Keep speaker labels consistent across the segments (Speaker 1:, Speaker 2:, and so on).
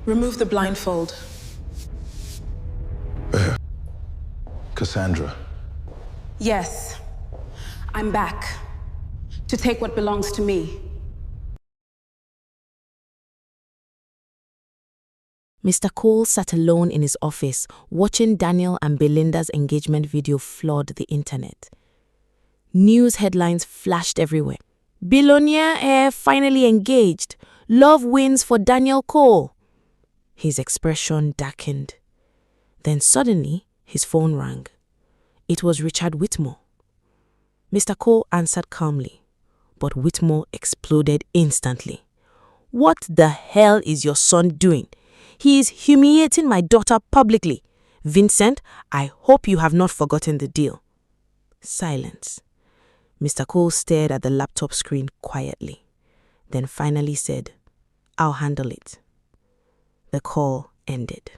Speaker 1: Remove the blindfold.
Speaker 2: Cassandra.
Speaker 1: Yes, I'm back to take what belongs to me.
Speaker 3: Mr. Cole sat alone in his office, watching Daniel and Belinda's engagement video flood the internet. News headlines flashed everywhere. Billionaire finally engaged. Love wins for Daniel Cole. His expression darkened. Then suddenly, his phone rang. It was Richard Whitmore. Mr. Cole answered calmly, but Whitmore exploded instantly. "What the hell is your son doing? He is humiliating my daughter publicly. Vincent, I hope you have not forgotten the deal." Silence. Mr. Cole stared at the laptop screen quietly, then finally said, "I'll handle it." The call ended.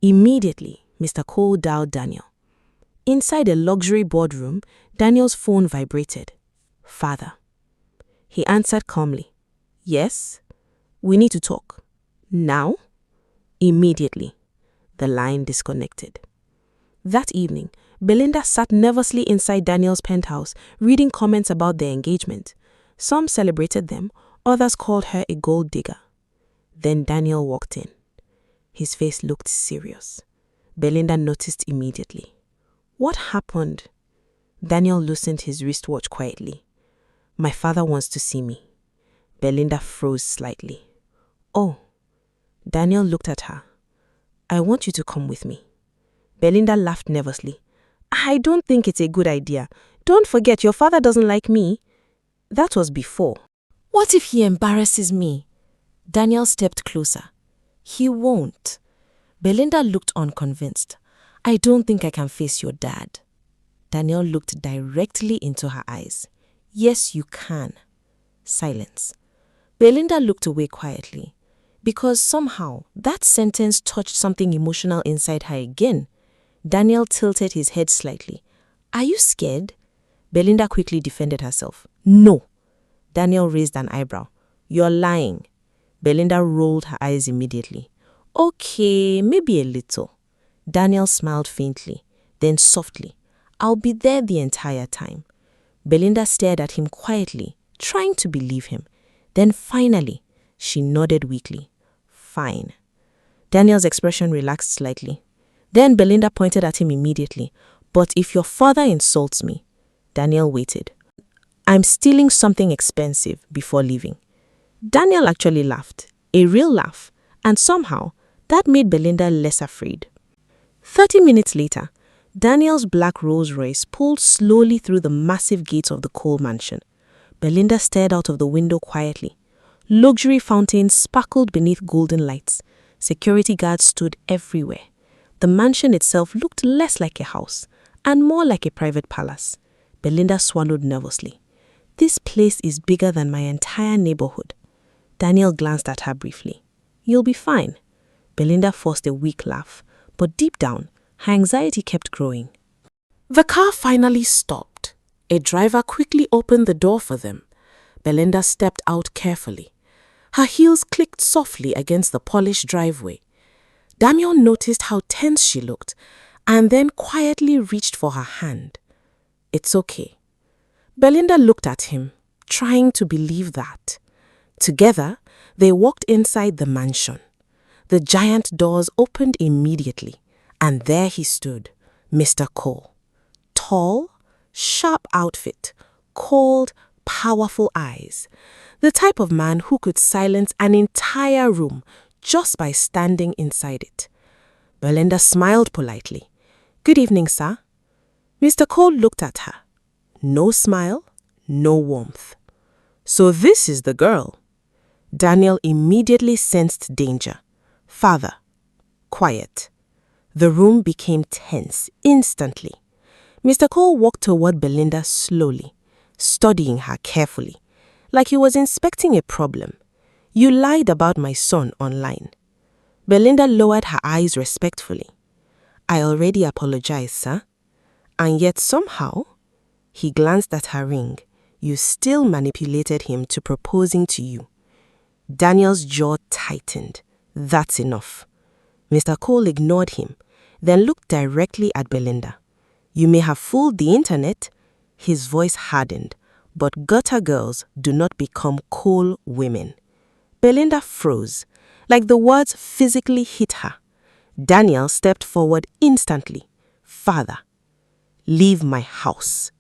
Speaker 3: Immediately, Mr. Cole dialed Daniel. Inside a luxury boardroom, Daniel's phone vibrated. "Father." He answered calmly, "Yes, we need to talk." "Now?" Immediately, the line disconnected. That evening, Belinda sat nervously inside Daniel's penthouse, reading comments about their engagement. Some celebrated them, others called her a gold digger. Then Daniel walked in. His face looked serious. Belinda noticed immediately. "What happened?" Daniel loosened his wristwatch quietly. "My father wants to see me." Belinda froze slightly. "Oh." Daniel looked at her. "I want you to come with me." Belinda laughed nervously. "I don't think it's a good idea. Don't forget, your father doesn't like me." That was before. "What if he embarrasses me?" Daniel stepped closer. "He won't." Belinda looked unconvinced. "I don't think I can face your dad." Daniel looked directly into her eyes. "Yes, you can." Silence. Belinda looked away quietly, because somehow that sentence touched something emotional inside her again. Daniel tilted his head slightly. "Are you scared?" Belinda quickly defended herself. "No." Daniel raised an eyebrow. "You're lying." Belinda rolled her eyes immediately. "Okay, maybe a little." Daniel smiled faintly, then softly. "I'll be there the entire time." Belinda stared at him quietly, trying to believe him. Then finally, she nodded weakly. "Fine." Daniel's expression relaxed slightly. Then Belinda pointed at him immediately. "But if your father insults me..." Daniel waited. "I'm stealing something expensive before leaving." Daniel actually laughed, a real laugh, and somehow that made Belinda less afraid. 30 minutes later, Daniel's black Rolls Royce pulled slowly through the massive gates of the Cole mansion. Belinda stared out of the window quietly. Luxury fountains sparkled beneath golden lights. Security guards stood everywhere. The mansion itself looked less like a house and more like a private palace. Belinda swallowed nervously. "This place is bigger than my entire neighborhood." Daniel glanced at her briefly. "You'll be fine." Belinda forced a weak laugh, but deep down, her anxiety kept growing. The car finally stopped. A driver quickly opened the door for them. Belinda stepped out carefully. Her heels clicked softly against the polished driveway. Daniel noticed how tense she looked and then quietly reached for her hand. "It's okay." Belinda looked at him, trying to believe that. Together, they walked inside the mansion. The giant doors opened immediately, and there he stood, Mr. Cole. Tall, sharp outfit, cold, powerful eyes. The type of man who could silence an entire room just by standing inside it. Belinda smiled politely. "Good evening, sir." Mr. Cole looked at her. No smile, no warmth. "So this is the girl." Daniel immediately sensed danger. "Father." Quiet. The room became tense instantly. Mr. Cole walked toward Belinda slowly, studying her carefully, like he was inspecting a problem. "You lied about my son online." Belinda lowered her eyes respectfully. "I already apologized, sir." "And yet somehow," he glanced at her ring, "you still manipulated him to proposing to you." Daniel's jaw tightened. That's enough. Mr. Cole ignored him, then looked directly at Belinda. You may have fooled the internet. His voice hardened, but gutter girls do not become coal women. Belinda froze, like the words physically hit her. Daniel stepped forward instantly. Father, leave my house.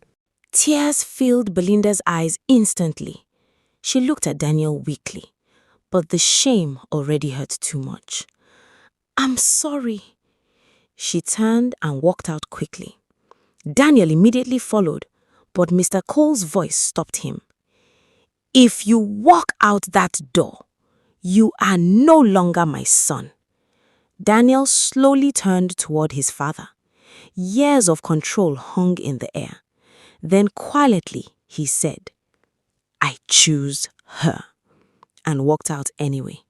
Speaker 3: Tears filled Belinda's eyes instantly. She looked at Daniel weakly, but the shame already hurt too much. I'm sorry. She turned and walked out quickly. Daniel immediately followed, but Mr. Cole's voice stopped him. If you walk out that door, you are no longer my son. Daniel slowly turned toward his father. Years of control hung in the air. Then quietly he said, I choose her, and walked out anyway.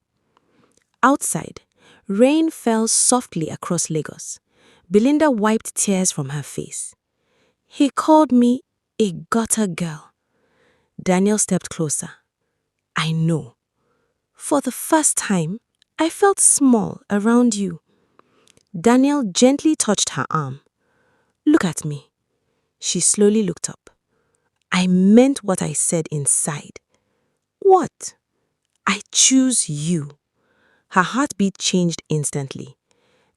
Speaker 3: Outside, rain fell softly across Lagos. Belinda wiped tears from her face. He called me a gutter girl. Daniel stepped closer. I know. For the first time, I felt small around you. Daniel gently touched her arm. Look at me. She slowly looked up. I meant what I said inside. What? I choose you. Her heartbeat changed instantly.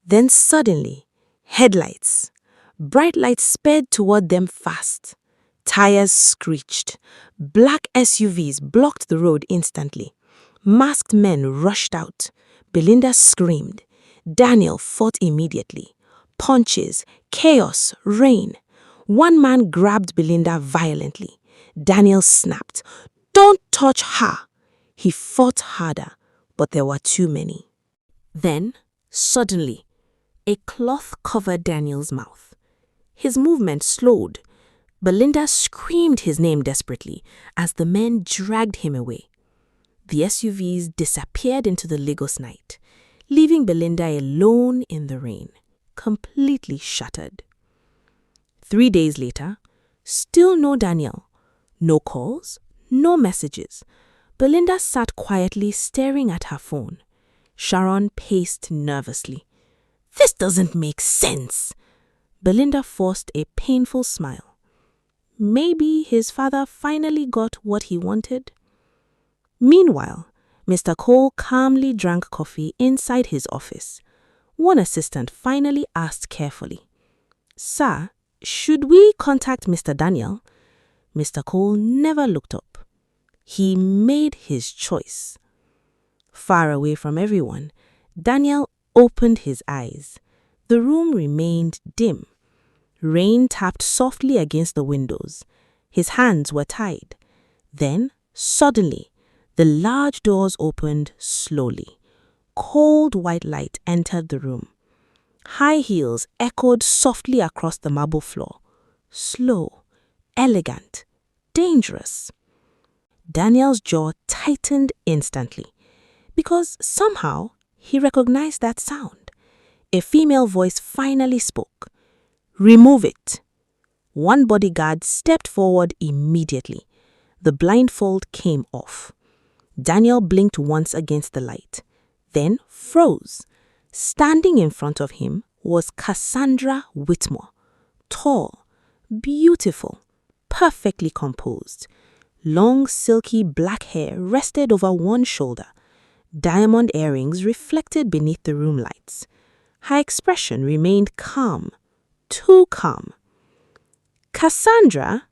Speaker 3: Then suddenly, headlights. Bright lights sped toward them fast. Tires screeched. Black SUVs blocked the road instantly. Masked men rushed out. Belinda screamed. Daniel fought immediately. Punches, chaos, rain. One man grabbed Belinda violently. Daniel snapped. Don't touch her! He fought harder, but there were too many. Then, suddenly, a cloth covered Daniel's mouth. His movement slowed. Belinda screamed his name desperately as the men dragged him away. The SUVs disappeared into the Lagos night, leaving Belinda alone in the rain, completely shattered. 3 days later, still no Daniel. No calls, no messages. Belinda sat quietly staring at her phone. Sharon paced nervously. This doesn't make sense. Belinda forced a painful smile. Maybe his father finally got what he wanted. Meanwhile, Mr. Cole calmly drank coffee inside his office. One assistant finally asked carefully, Sir, should we contact Mr. Daniel? Mr. Cole never looked up. He made his choice. Far away from everyone, Daniel opened his eyes. The room remained dim. Rain tapped softly against the windows. His hands were tied. Then, suddenly, the large doors opened slowly. Cold white light entered the room. High heels echoed softly across the marble floor. Slow, elegant, dangerous. Daniel's jaw tightened instantly, because somehow he recognized that sound. A female voice finally spoke. Remove it. One bodyguard stepped forward immediately. The blindfold came off. Daniel blinked once against the light, then froze. Standing in front of him was Cassandra Whitmore. Tall, beautiful, perfectly composed. Long, silky black hair rested over one shoulder. Diamond earrings reflected beneath the room lights. Her expression remained calm, too calm. Cassandra?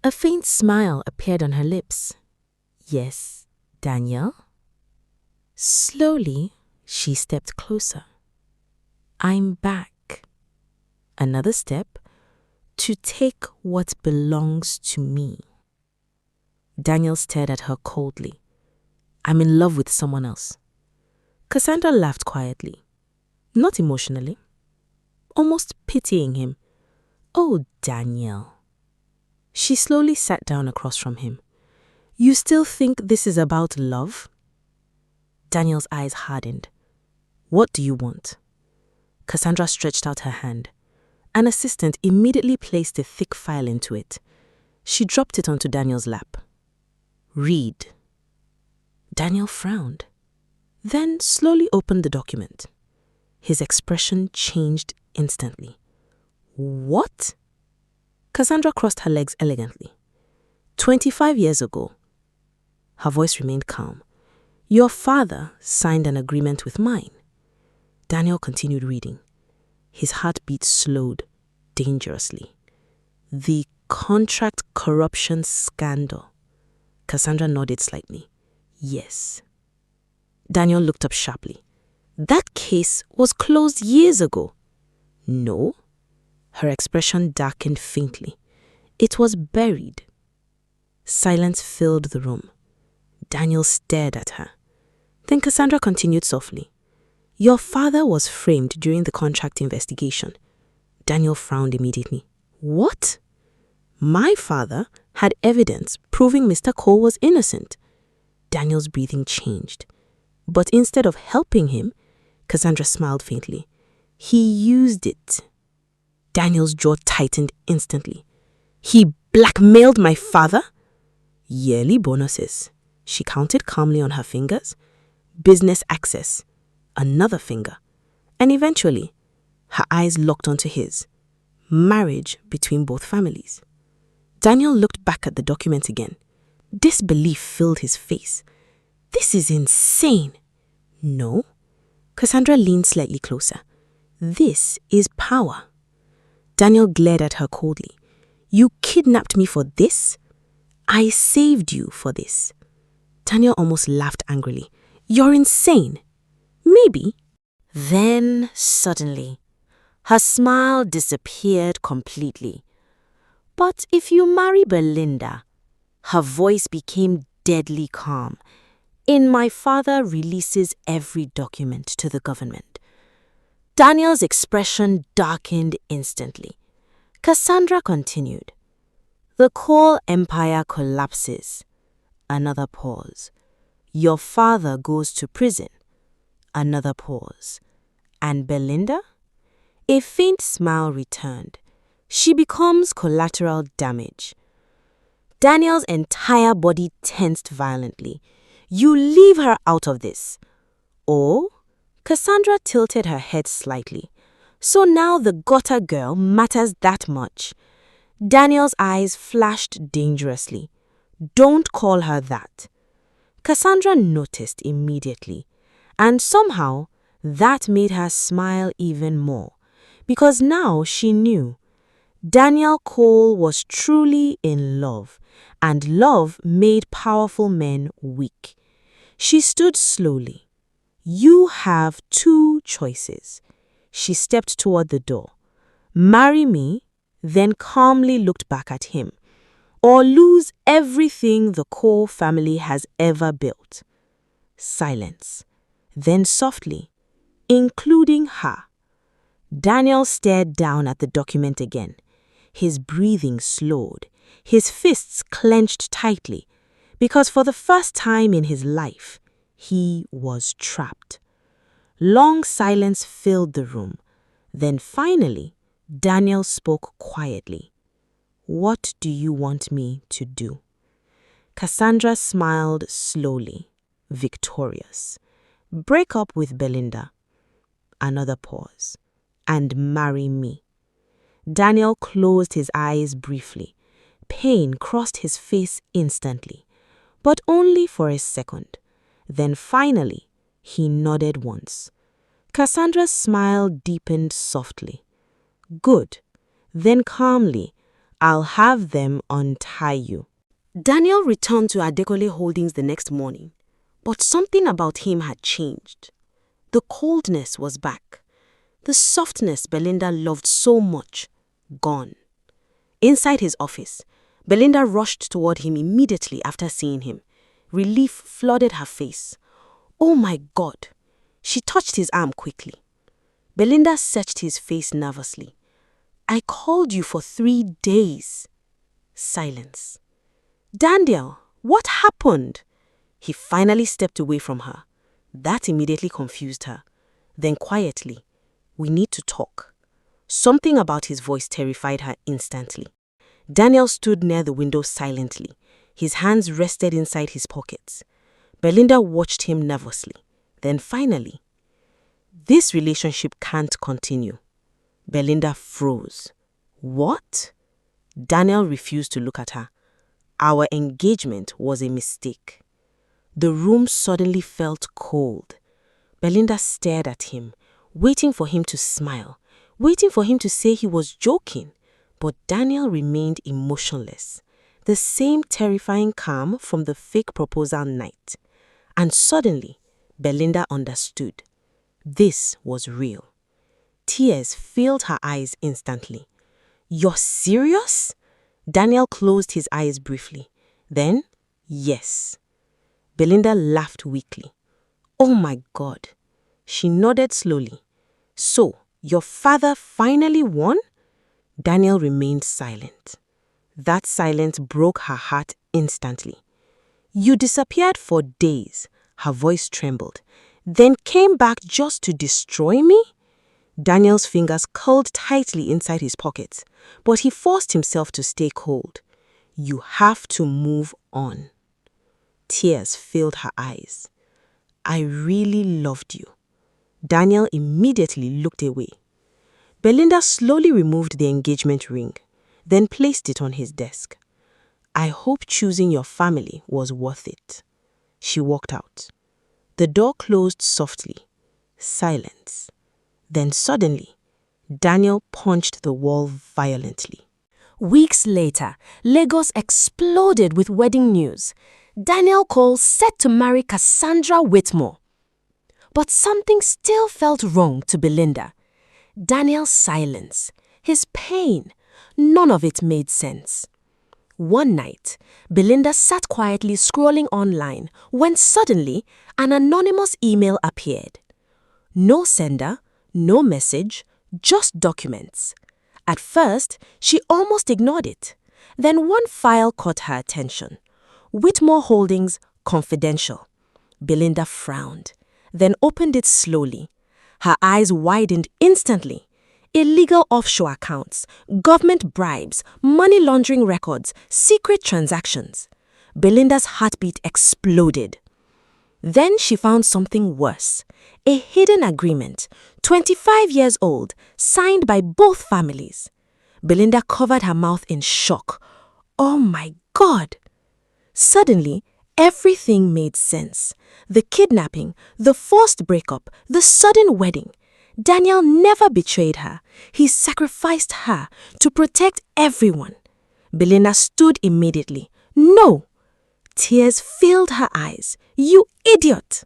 Speaker 3: A faint smile appeared on her lips. Yes, Daniel? Slowly, she stepped closer. I'm back. Another step, to take what belongs to me. Daniel stared at her coldly. I'm in love with someone else. Cassandra laughed quietly, not emotionally, almost pitying him. Oh, Daniel. She slowly sat down across from him. You still think this is about love? Daniel's eyes hardened. What do you want? Cassandra stretched out her hand. An assistant immediately placed a thick file into it. She dropped it onto Daniel's lap. Read. Daniel frowned. then slowly opened the document. His expression changed instantly. What? Cassandra crossed her legs elegantly. 25 years ago. Her voice remained calm. Your father signed an agreement with mine. Daniel continued reading. His heartbeat slowed dangerously. The contract corruption scandal. Cassandra nodded slightly. Yes. Daniel looked up sharply. That case was closed years ago. No. Her expression darkened faintly. It was buried. Silence filled the room. Daniel stared at her. Then Cassandra continued softly. Your father was framed during the contract investigation. Daniel frowned immediately. What? My father had evidence proving Mr. Cole was innocent. Daniel's breathing changed. But instead of helping him, Cassandra smiled faintly. He used it. Daniel's jaw tightened instantly. He blackmailed my father? Yearly bonuses. She counted calmly on her fingers. Business access. Another finger. And eventually, her eyes locked onto his. Marriage between both families. Daniel looked back at the document again. Disbelief filled his face. This is insane. No. Cassandra leaned slightly closer. This is power. Daniel glared at her coldly. You kidnapped me for this? I saved you for this. Daniel almost laughed angrily. You're insane. Maybe. Then, suddenly, her smile disappeared completely. But if you marry Belinda, her voice became deadly calm. In my father releases every document to the government. Daniel's expression darkened instantly. Cassandra continued. The Cole empire collapses. Another pause. Your father goes to prison. Another pause. And Belinda? A faint smile returned. She becomes collateral damage. Daniel's entire body tensed violently. You leave her out of this. Oh? Cassandra tilted her head slightly. So now the gutter girl matters that much. Daniel's eyes flashed dangerously. Don't call her that. Cassandra noticed immediately, and somehow that made her smile even more, because now she knew Daniel Cole was truly in love, and love made powerful men weak. She stood slowly. You have two choices. She stepped toward the door. Marry me, then calmly looked back at him, or lose everything the Cole family has ever built. Silence. Then softly, including her. Daniel stared down at the document again. His breathing slowed, his fists clenched tightly, because for the first time in his life, he was trapped. Long silence filled the room. Then finally, Daniel spoke quietly. What do you want me to do? Cassandra smiled slowly, victorious. Break up with Belinda. Another pause. And marry me. Daniel closed his eyes briefly. Pain crossed his face instantly, but only for a second. Then finally, he nodded once. Cassandra's smile deepened softly. Good. Then calmly, I'll have them untie you. Daniel returned to Adekole Holdings the next morning, but something about him had changed. The coldness was back. The softness Belinda loved so much, gone. Inside his office, Belinda rushed toward him immediately after seeing him. Relief flooded her face. Oh my God! She touched his arm quickly. Belinda searched his face nervously. I called you for 3 days. Silence. Daniel, what happened? He finally stepped away from her. That immediately confused her. Then quietly, we need to talk. Something about his voice terrified her instantly. Daniel stood near the window silently. His hands rested inside his pockets. Belinda watched him nervously. Then finally, "This relationship can't continue." Belinda froze. "What?" Daniel refused to look at her. "Our engagement was a mistake." The room suddenly felt cold. Belinda stared at him, waiting for him to smile, waiting for him to say he was joking. But Daniel remained emotionless, the same terrifying calm from the fake proposal night. And suddenly, Belinda understood. This was real. Tears filled her eyes instantly. "You're serious?" Daniel closed his eyes briefly. Then, "Yes." Belinda laughed weakly. "Oh my God." She nodded slowly. "So, your father finally won?" Daniel remained silent. That silence broke her heart instantly. "You disappeared for days," her voice trembled, "then came back just to destroy me?" Daniel's fingers curled tightly inside his pockets, but he forced himself to stay cold. "You have to move on." Tears filled her eyes. "I really loved you." Daniel immediately looked away. Belinda slowly removed the engagement ring, then placed it on his desk. "I hope choosing your family was worth it." She walked out. The door closed softly. Silence. Then suddenly, Daniel punched the wall violently.
Speaker 2: Weeks later, Lagos exploded with wedding news. Daniel Cole set to marry Cassandra Whitmore. But something still felt wrong to Belinda. Daniel's silence, his pain, none of it made sense. One night, Belinda sat quietly scrolling online when suddenly an anonymous email appeared. No sender, no message, just documents. At first, she almost ignored it. Then one file caught her attention. Whitmore Holdings, confidential. Belinda frowned, then opened it slowly. Her eyes widened instantly. Illegal offshore accounts, government bribes, money laundering records, secret transactions. Belinda's heartbeat exploded. Then she found something worse. A hidden agreement, 25 years old, signed by both families. Belinda covered her mouth in shock. Oh my God! Suddenly, everything made sense. The kidnapping, the forced breakup, the sudden wedding. Daniel never betrayed her. He sacrificed her to protect everyone. Belinda stood immediately. "No!" Tears filled her eyes. "You idiot!"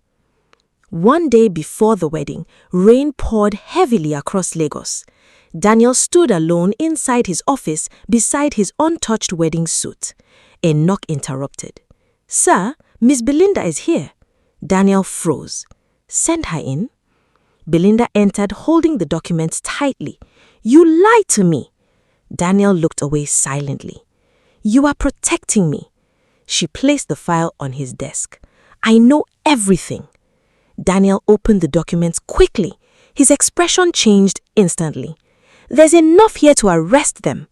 Speaker 2: One day before the wedding, rain poured heavily across Lagos. Daniel stood alone inside his office beside his untouched wedding suit. A knock interrupted. "Sir, Miss Belinda is here." Daniel froze. "Send her in." Belinda entered holding the documents tightly. "You lied to me." Daniel looked away silently. "You are protecting me." She placed the file on his desk. "I know everything." Daniel opened the documents quickly. His expression changed instantly. "There's enough here to arrest them."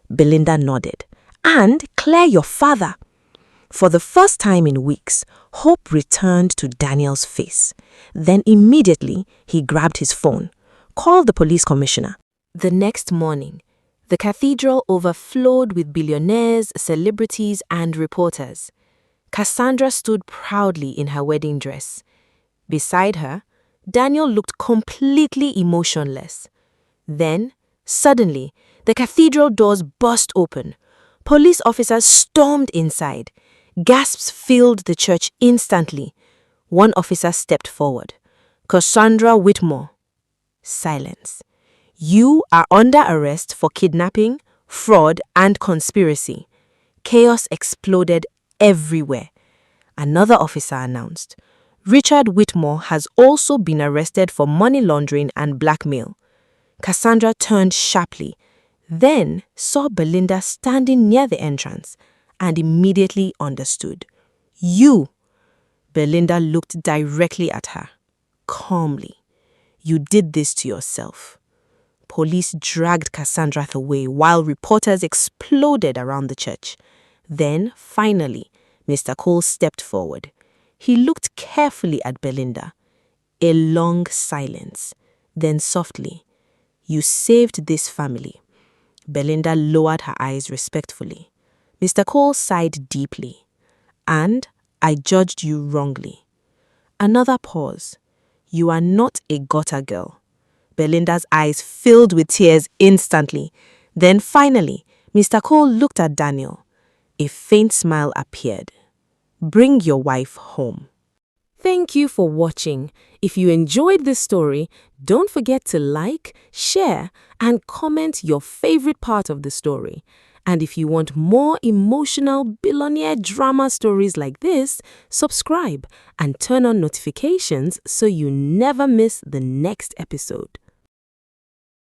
Speaker 2: Belinda nodded. "And clear your father." For the first time in weeks, hope returned to Daniel's face. Then immediately, he grabbed his phone, called the police commissioner. The next morning, the cathedral overflowed with billionaires, celebrities, and reporters. Cassandra stood proudly in her wedding dress. Beside her, Daniel looked completely emotionless. Then, suddenly, the cathedral doors burst open. Police officers stormed inside. Gasps filled the church instantly. One officer stepped forward. "Cassandra Whitmore." Silence. "You are under arrest for kidnapping, fraud, and conspiracy." Chaos exploded everywhere. Another officer announced, "Richard Whitmore has also been arrested for money laundering and blackmail." Cassandra turned sharply, then saw Belinda standing near the entrance and immediately understood. "You!" Belinda looked directly at her, calmly. "You did this to yourself." Police dragged Cassandra away while reporters exploded around the church. Then, finally, Mr. Cole stepped forward. He looked carefully at Belinda.
Speaker 3: A long silence. Then softly, "You saved this family." Belinda lowered her eyes respectfully. Mr. Cole sighed deeply. "And I judged you wrongly." Another pause. "You are not a gutter girl." Belinda's eyes filled with tears instantly. Then finally, Mr. Cole looked at Daniel. A faint smile appeared. "Bring your wife home."
Speaker 2: Thank you for watching. If you enjoyed this story, don't forget to like, share, and comment your favorite part of the story. And if you want more emotional billionaire drama stories like this, subscribe and turn on notifications so you never miss the next episode.